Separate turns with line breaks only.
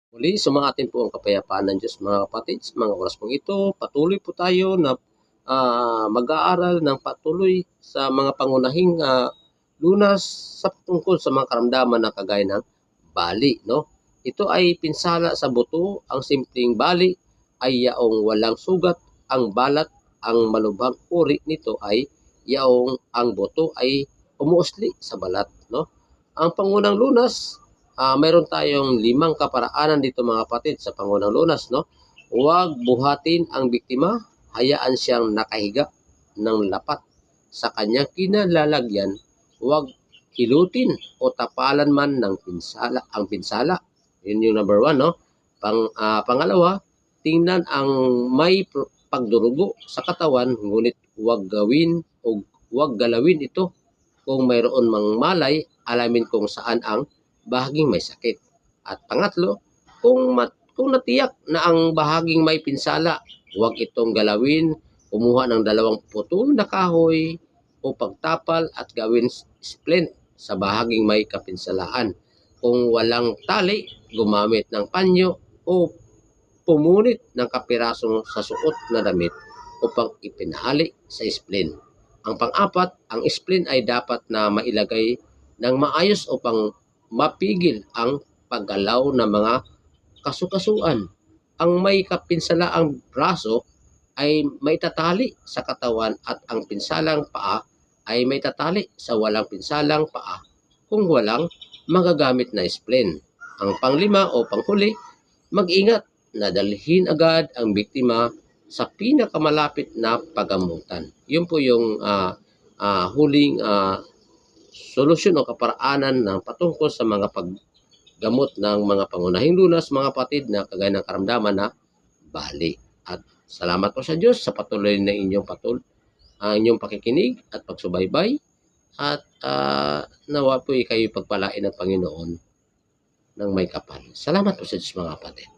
Muli, sumatin po ang kapayapaan ng Diyos mga kapatid. Sa mga oras pong ito, patuloy po tayo na mag-aaral ng patuloy sa mga pangunahing lunas sa tungkol sa mga karamdaman na kagaya ng bali. No? Ito ay pinsala sa buto. Ang simpleng bali ay yaong walang sugat. Ang balat, ang malubhang uri nito ay yaong ang buto ay umuusli sa balat. No? Ang pangunang lunas, mayroon tayong 5 kaparaanan dito mga kapatid sa pangunang lunas. No? Huwag buhatin ang biktima, hayaan siyang nakahiga ng lapat sa kanyang kinalalagyan. Huwag hilutin o tapalan man ng pinsala ang pinsala. Yun yung number 1. No? Pangalawa, tingnan ang may pagdurugo sa katawan, ngunit huwag galawin ito. Kung mayroon mang malay, alamin kung saan ang bahaging may sakit. At pangatlo, kung natiyak na ang bahaging may pinsala, huwag itong galawin. Kumuha ng 2 putol na kahoy o pagtapal at gawin splint sa bahaging may kapinsalaan. Kung walang tali, gumamit ng panyo o pumunit ng kapirasong sa suot na damit upang ipinahali sa splint. Ang pang-apat, ang splint ay dapat na mailagay ng maayos upang mapigil ang paggalaw ng mga kasukasuan. Ang may kapinsalaang braso ay maitatali sa katawan at ang pinsalang paa ay maitatali sa walang pinsalang paa kung walang magagamit na splint. Ang panglima o panghuli, mag-ingat na dalhin agad ang biktima sa pinakamalapit na pagamutan. Yun po yung huling solusyon o kaparaanan ng patungkol sa mga paggamot ng mga pangunahing lunas, mga kapatid, na kagaya ng karamdaman na bali. At salamat po sa Diyos sa patuloy na inyong pakikinig at pagsubaybay. At nawa po kayo pagpalain ng Panginoon ng may kapal. Salamat po sa Diyos mga kapatid.